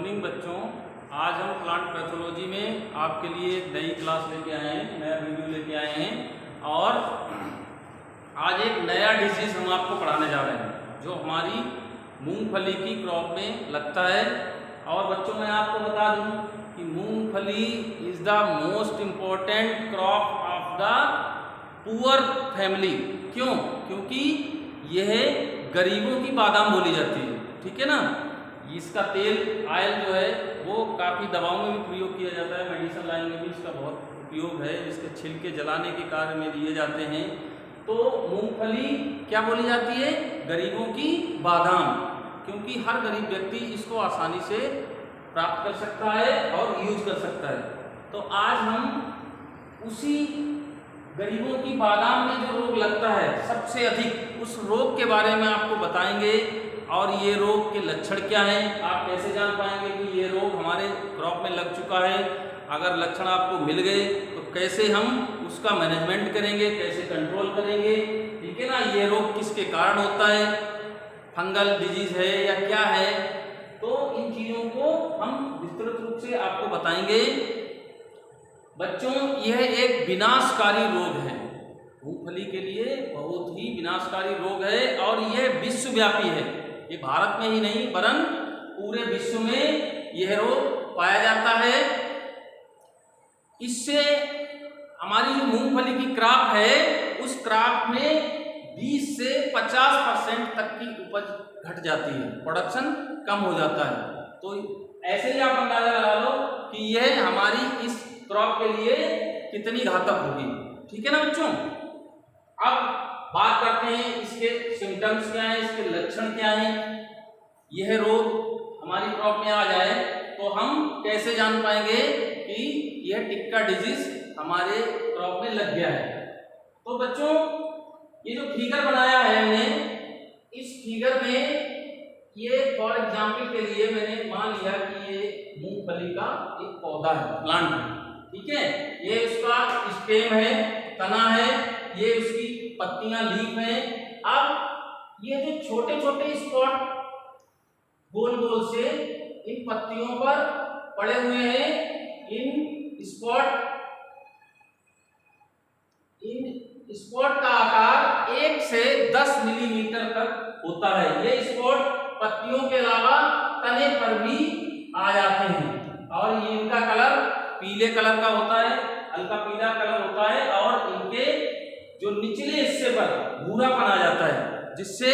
Morning बच्चों, आज हम प्लांट पैथोलॉजी में आपके लिए एक नई क्लास लेके आए हैं, नया वीडियो लेके आए हैं। और आज एक नया डिजीज़ हम आपको पढ़ाने जा रहे हैं जो हमारी मूंगफली की क्रॉप में लगता है। और बच्चों मैं आपको बता दूं कि मूंगफली is the most important crop of the poor family. क्यों? क्योंकि यह गरीबों की बादाम बोली जाती है, ठीक है ना। इसका तेल ऑयल जो है वो काफ़ी दवाओं में भी प्रयोग किया जाता है, मेडिसिन लाइन में भी इसका बहुत उपयोग है। इसके छिलके जलाने के कार्य में लिए जाते हैं। तो मूंगफली क्या बोली जाती है? गरीबों की बादाम, क्योंकि हर गरीब व्यक्ति इसको आसानी से प्राप्त कर सकता है और यूज कर सकता है। तो आज हम उसी गरीबों की बादाम में जो रोग लगता है सबसे अधिक, उस रोग के बारे में आपको बताएंगे। और ये रोग के लक्षण क्या हैं, आप कैसे जान पाएंगे कि ये रोग हमारे क्रॉप में लग चुका है। अगर लक्षण आपको मिल गए तो कैसे हम उसका मैनेजमेंट करेंगे, कैसे कंट्रोल करेंगे, ठीक है ना। ये रोग किसके कारण होता है, फंगल डिजीज है या क्या है, तो इन चीज़ों को हम विस्तृत रूप से आपको बताएंगे। बच्चों यह एक विनाशकारी रोग है, मूंगफली के लिए बहुत ही विनाशकारी रोग है। और यह विश्वव्यापी है, ये भारत में ही नहीं वरन पूरे विश्व में यह रोग पाया जाता है। इससे हमारी जो मूंगफली की क्रॉप है उस क्रॉप में 20 से 50% तक की उपज घट जाती है, प्रोडक्शन कम हो जाता है। तो ऐसे ही आप अंदाजा लगा लो कि यह हमारी इस क्रॉप के लिए कितनी घातक होगी, ठीक है ना बच्चों। अब बात करते हैं इसके सिम्टम्स क्या हैं, इसके लक्षण क्या हैं। यह रोग हमारी क्रॉप में आ जाए तो हम कैसे जान पाएंगे कि यह टिक्का डिजीज हमारे क्रॉप में लग गया है। तो बच्चों ये जो फिगर बनाया है हमने, इस फिगर में ये फॉर एग्जाम्पल के लिए मैंने मान लिया कि ये मूंगफली का एक पौधा है, प्लांट है, ठीक है। ये उसका स्टेम है, तना है, ये उसकी पत्तियां लीफ हैं। अब ये जो छोटे छोटे स्पॉट गोल गोल से इन पत्तियों पर पड़े हुए हैं, इन स्पॉट का आकार 1 से 10 मिलीमीटर तक होता है। ये स्पॉट पत्तियों के अलावा तने पर भी आ जाते हैं और ये इनका कलर पीले कलर का होता है, हल्का पीला कलर होता है। और इनके जो निचले हिस्से पर भूरापन आ जाता है, जिससे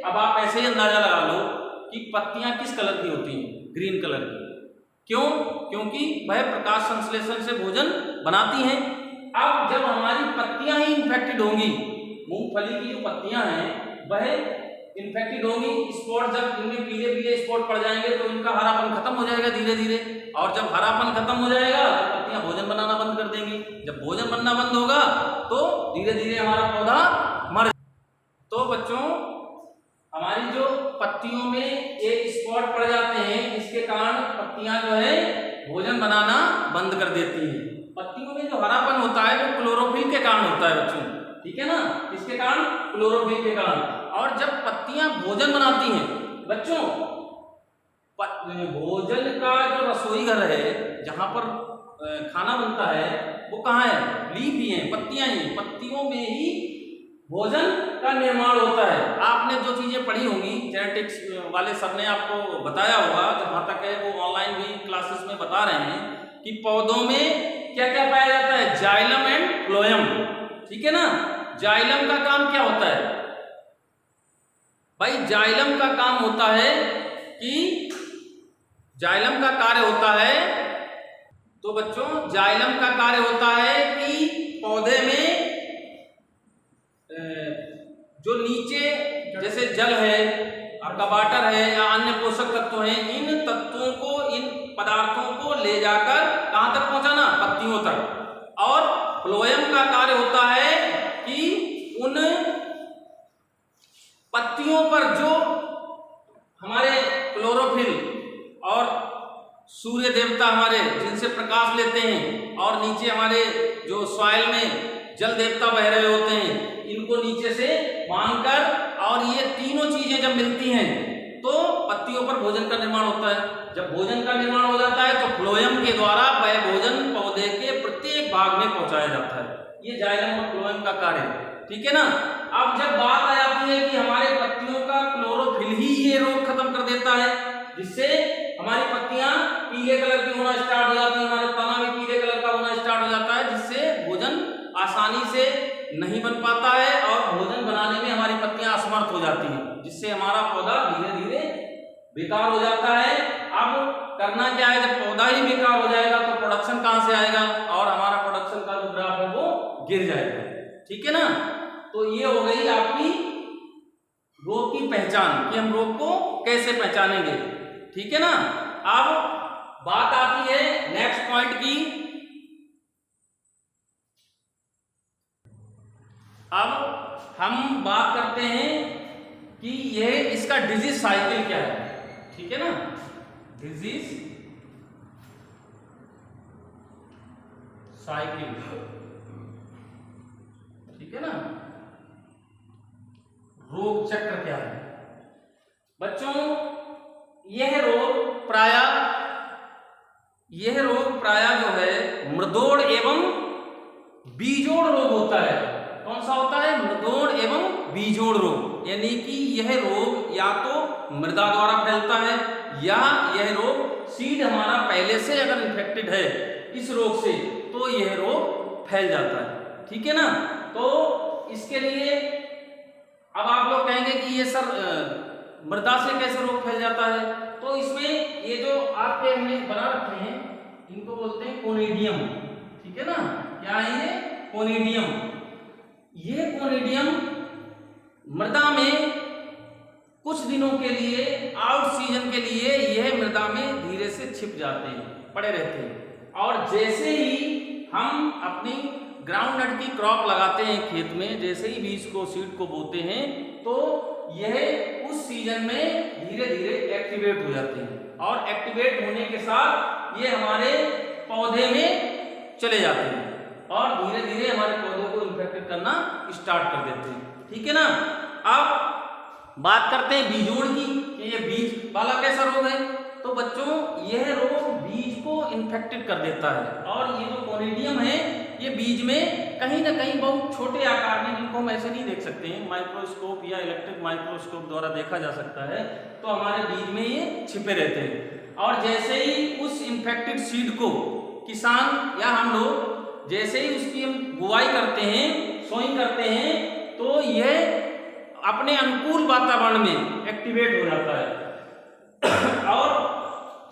अब आप ऐसे ही अंदाजा लगा लो कि पत्तियां किस कलर की होती हैं, ग्रीन कलर की। क्यों? क्योंकि वह प्रकाश संश्लेषण से भोजन बनाती हैं। अब जब हमारी पत्तियां ही इन्फेक्टेड होंगी, मूंगफली की जो पत्तियां हैं वह इन्फेक्टेड होंगी, स्पॉट जब इनमें पीले पीले स्पॉट पड़ जाएंगे तो इनका हरापन खत्म हो जाएगा धीरे धीरे। और जब हरापन खत्म हो जाएगा तो पत्तियां भोजन बनाना बंद कर देंगी। जब भोजन बनना बंद होगा तो धीरे धीरे हमारा पौधा मर। तो बच्चों हमारी जो पत्तियों में एक स्पॉट पड़ जाते हैं, इसके कारण पत्तियां जो है भोजन बनाना बंद कर देती हैं। पत्तियों में जो हरापन होता है वो क्लोरोफिल के कारण होता है बच्चों, ठीक है ना। किसके कारण? क्लोरोफिल के कारण। और जब पत्तियां भोजन बनाती हैं बच्चों, भोजन का जो रसोई घर है जहां पर खाना बनता है वो कहाँ है? लीफ ही है, पत्तियां ही हैं। पत्तियों में ही भोजन का निर्माण होता है। आपने जो चीजें पढ़ी होंगी, जेनेटिक्स वाले सर ने आपको बताया होगा, जहां तक है वो ऑनलाइन भी क्लासेस में बता रहे हैं कि पौधों में क्या क्या पाया जाता है, जाइलम एंड फ्लोएम, ठीक है ना। जाइलम का काम क्या होता है भाई? जाइलम का काम होता है कि जाइलम का कार्य होता है, तो बच्चों जाइलम का कार्य होता है कि पौधे में जो नीचे जैसे जल है, आपका वाटर है या अन्य पोषक तत्व हैं, इन तत्वों को, इन पदार्थों को ले जाकर कहां तक पहुंचाना? पत्तियों तक। और फ्लोएम का कार्य होता है कि उन पत्तियों पर जो हमारे क्लोरोफिल और सूर्य देवता हमारे जिनसे प्रकाश लेते हैं, और नीचे हमारे जो सॉइल में जल देवता बह रहे होते हैं, इनको नीचे से बांधकर, और ये तीनों चीजें जब मिलती हैं तो पत्तियों पर भोजन का निर्माण होता है। जब भोजन का निर्माण हो जाता है तो फ्लोएम के द्वारा वह भोजन पौधे के प्रत्येक भाग में पहुंचाया जाता है। ये जाइलम और फ्लोएम का कार्य है, ठीक है ना। अब जब बात आ जाती है कि हमारे पत्तियों का क्लोरोफिल ही ये रोग खत्म कर देता है, जिससे हमारी पत्तियां पीले कलर की होना स्टार्ट हो जाती है, हमारे तना भी पीले कलर का होना स्टार्ट हो जाता है, जिससे भोजन आसानी से नहीं बन पाता है और भोजन बनाने में हमारी पत्तियां असमर्थ हो जाती हैं, जिससे हमारा पौधा धीरे धीरे बेकार हो जाता है। अब करना क्या है, जब पौधा ही बेकार हो जाएगा तो प्रोडक्शन कहां से आएगा और हमारा प्रोडक्शन का जो ग्राफ है वो गिर जाएगा, ठीक है ना। तो ये हो गई आपकी रोग की पहचान कि हम रोग को कैसे पहचानेंगे, ठीक है ना। अब बात आती है नेक्स्ट पॉइंट की। अब हम बात करते हैं कि यह इसका डिजीज साइकिल क्या है, ठीक है ना। डिजीज साइकिल, ठीक है ना। रोग चक्र क्या है बच्चों, यह रोग प्रायः जो है मृदोड़ एवं बीजोड़ रोग होता है। कौन सा होता है, मृदोड़ एवं बीजोड़ रोग, यानी कि यह रोग या तो मृदा द्वारा फैलता है या यह रोग सीड हमारा पहले से अगर इन्फेक्टेड है इस रोग से तो यह रोग फैल जाता है, ठीक है ना। तो इसके लिए अब आप लोग कहेंगे कि ये सर मृदा से कैसे रोग फैल जाता है, तो इसमें ये जो आपके हमने बना रखे हैं इनको बोलते हैं कोनिडियम, ठीक है ना। क्या है ये, कोनिडियम। ये कोनिडियम मृदा में कुछ दिनों के लिए, आउट सीजन के लिए यह मृदा में धीरे से छिप जाते हैं, पड़े रहते हैं, और जैसे ही हम अपनी ग्राउंड नट की क्रॉप लगाते हैं खेत में, जैसे ही बीज को, सीड को बोते हैं तो यह उस सीजन में धीरे धीरे एक्टिवेट हो जाते हैं, और एक्टिवेट होने के साथ ये हमारे पौधे में चले जाते हैं और धीरे धीरे हमारे पौधे को इन्फेक्ट करना स्टार्ट कर देते हैं, ठीक है ना। अब बात करते हैं बीजोड़ की कि ये बीज वाला कैसा रोग है। तो बच्चों यह रोग बीज को इन्फेक्टेड कर देता है, और ये जो कोनिडियम है ये बीज में कहीं ना कहीं बहुत छोटे आकार में, जिनको हम ऐसे नहीं देख सकते हैं, माइक्रोस्कोप या इलेक्ट्रिक माइक्रोस्कोप द्वारा देखा जा सकता है, तो हमारे बीज में ये छिपे रहते हैं। और जैसे ही उस इन्फेक्टेड सीड को किसान या हम लोग जैसे ही उसकी हम बुआई करते हैं, सोइंग करते हैं, तो यह अपने अनुकूल वातावरण में एक्टिवेट हो जाता है और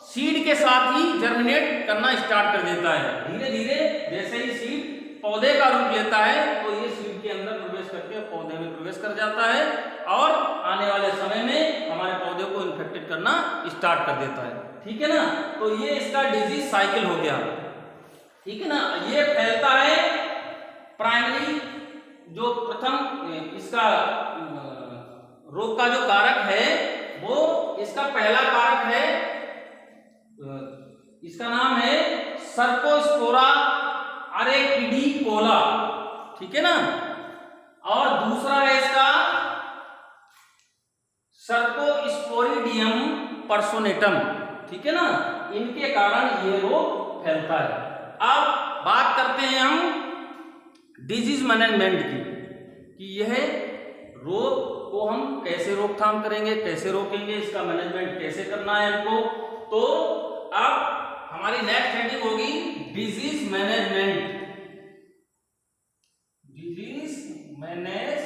सीड के साथ ही जर्मिनेट करना स्टार्ट कर देता है। धीरे धीरे जैसे ही सीड पौधे का रूप लेता है तो ये सीड के अंदर प्रवेश करके पौधे में प्रवेश कर जाता है और आने वाले समय में हमारे पौधे को इन्फेक्टेड करना स्टार्ट कर देता है, ठीक है ना। तो ये इसका डिजीज साइकिल हो गया, ठीक है ना। ये फैलता है प्राइमरी, जो प्रथम इसका रोग का जो कारक है वो, इसका पहला कारक है, इसका नाम है सर्कोस्पोरा अरेकिडिकोला, ठीक है ना। और दूसरा है इसका सर्कोस्पोरिडियम पर्सोनेटम, ठीक है ना। इनके कारण ये रोग फैलता है। अब बात करते हैं हम डिजीज मैनेजमेंट की कि यह रोग को हम कैसे रोकथाम करेंगे, कैसे रोकेंगे, इसका मैनेजमेंट कैसे करना है हमको। तो अब हमारी नेक्स्ट हेडिंग होगी डिजीज मैनेजमेंट। Disease management.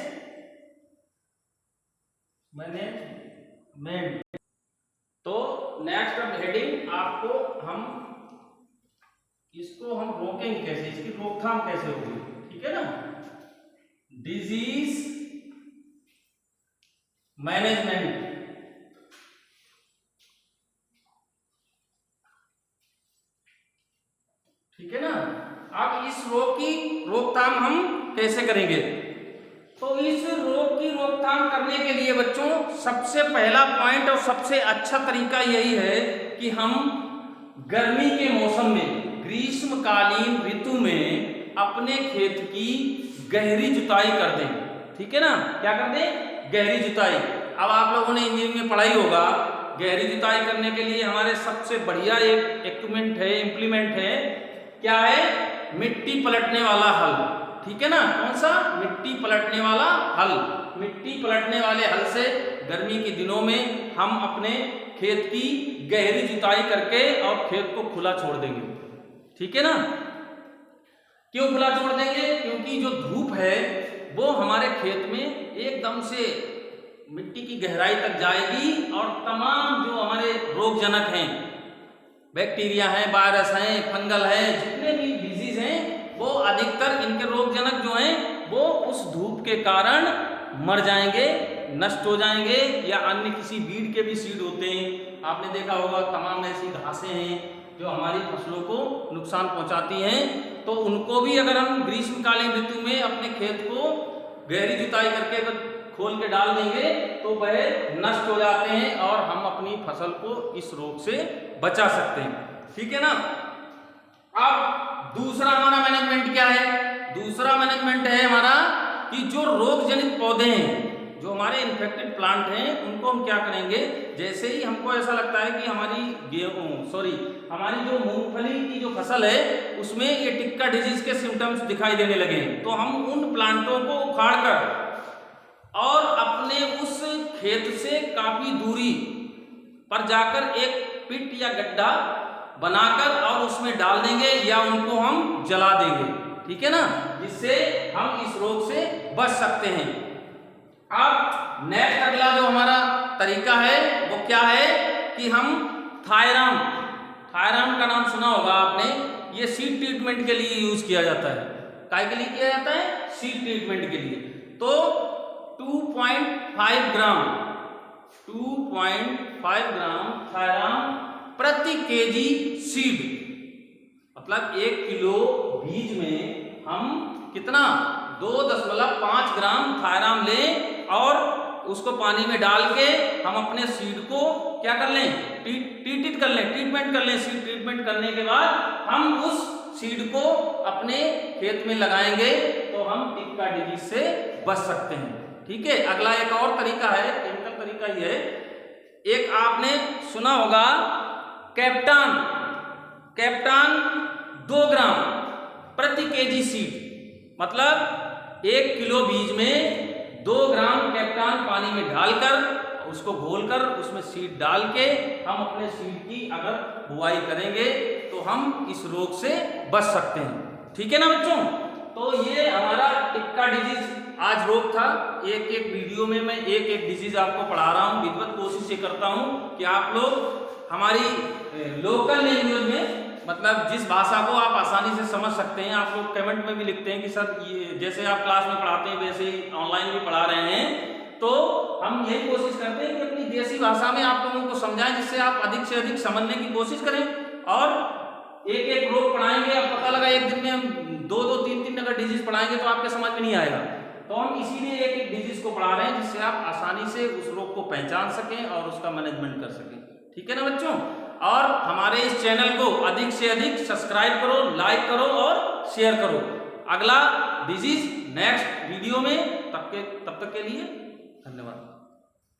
तो नेक्स्ट अब हेडिंग आपको हम इसको हम रोकेंगे कैसे, इसकी रोकथाम कैसे होगी, ठीक है ना। डिजीज मैनेजमेंट, ठीक है ना। अब इस रोग की रोकथाम हम कैसे करेंगे, तो इस रोग की रोकथाम करने के लिए बच्चों सबसे पहला पॉइंट और सबसे अच्छा तरीका यही है कि हम गर्मी के मौसम में, ग्रीष्मकालीन ऋतु में अपने खेत की गहरी जुताई कर दें, ठीक है ना। क्या कर दें, गहरी जुताई। अब आप लोगों ने इंजीनियरिंग में पढ़ाई होगा, गहरी जुताई करने के लिए हमारे सबसे बढ़िया एक इक्विपमेंट है, इम्प्लीमेंट है, क्या है? मिट्टी पलटने वाला हल। ठीक है ना? कौन सा? मिट्टी पलटने वाला हल। मिट्टी पलटने वाले हल से गर्मी के दिनों में हम अपने खेत की गहरी जुताई करके और खेत को खुला छोड़ देंगे। ठीक है ना? क्यों खुला छोड़ देंगे? क्योंकि जो धूप है वो हमारे खेत में एकदम से मिट्टी की गहराई तक जाएगी और तमाम जो हमारे रोगजनक हैं, बैक्टीरिया हैं, वायरस हैं, फंगल हैं, जितने भी डिजीज हैं, वो अधिकतर इनके रोगजनक जो हैं वो उस धूप के कारण मर जाएंगे, नष्ट हो जाएंगे, या अन्य किसी बीड के भी सीड होते हैं। आपने देखा होगा तमाम ऐसी घासें हैं जो हमारी फसलों को नुकसान पहुंचाती हैं, तो उनको भी अगर हम ग्रीष्मकालीन ऋतु में अपने खेत को गहरी जुताई करके अगर खोल के डाल देंगे तो वह नष्ट हो जाते हैं और हम अपनी फसल को इस रोग से बचा सकते हैं। ठीक है ना? अब दूसरा हमारा मैनेजमेंट क्या है? दूसरा मैनेजमेंट है हमारा कि जो रोग जनित पौधे हैं, जो हमारे इन्फेक्टेड प्लांट हैं, उनको हम क्या करेंगे? जैसे ही हमको ऐसा लगता है कि हमारी जो मूंगफली की जो फसल है उसमें ये टिक्का डिजीज के सिम्टम्स दिखाई देने लगे, तो हम उन प्लांटों को उखाड़कर और अपने उस खेत से काफी दूरी पर जाकर एक पिट या गड्ढा बनाकर और उसमें डाल देंगे या उनको हम जला देंगे। ठीक है ना? जिससे हम इस रोग से बच सकते हैं। अब नेक्स्ट अगला जो हमारा तरीका है वो क्या है कि हम थायराम का नाम सुना होगा आपने। ये सीड ट्रीटमेंट के लिए यूज किया जाता है। काय के लिए किया जाता है? सीड ट्रीटमेंट के लिए। तो 2.5 ग्राम थायराम प्रति केजी सीड, मतलब 1 किलो बीज में हम कितना? 2.5 ग्राम थायराम लें और उसको पानी में डाल के हम अपने सीड को क्या कर लें? ट्रीटमेंट कर लें। सीड ट्रीटमेंट करने के बाद हम उस सीड को अपने खेत में लगाएंगे तो हम टिक्का डिजीज से बच सकते हैं। ठीक है? अगला एक और तरीका है, केमिकल तरीका ही है। एक आपने सुना होगा कैप्टान 2 ग्राम प्रति केजी सीड, मतलब 1 किलो बीज में 2 ग्राम कैप्टान पानी में डालकर उसको घोलकर उसमें सीड डाल के हम अपने सीड की अगर बुआई करेंगे तो हम इस रोग से बच सकते हैं। ठीक है ना बच्चों? तो ये हमारा टिक्का डिजीज आज रोग था। एक वीडियो में मैं एक डिजीज आपको पढ़ा रहा हूँ। विधिवत कोशिश ये करता हूँ कि आप लोग हमारी लोकल लैंग्वेज में, मतलब जिस भाषा को आप आसानी से समझ सकते हैं। आप लोग कमेंट में भी लिखते हैं कि सर ये जैसे आप क्लास में पढ़ाते हैं वैसे ही ऑनलाइन भी पढ़ा रहे हैं, तो हम यही कोशिश करते हैं कि अपनी देसी भाषा में आप लोगों को समझाएं, जिससे आप अधिक से अधिक समझने की कोशिश करें। और एक रोग पढ़ाएंगे, अब पता लगा एक दिन में हम 2 3 अगर डिजीज पढ़ाएंगे तो आपके समझ में नहीं आएगा। तो हम इसीलिए एक डिजीज को पढ़ा रहे हैं जिससे आप आसानी से उस रोग को पहचान सकें और उसका मैनेजमेंट कर सकें। ठीक है ना बच्चों? और हमारे इस चैनल को अधिक से अधिक सब्सक्राइब करो, लाइक करो और शेयर करो। अगला डिजीज नेक्स्ट वीडियो में, तब तक के लिए धन्यवाद।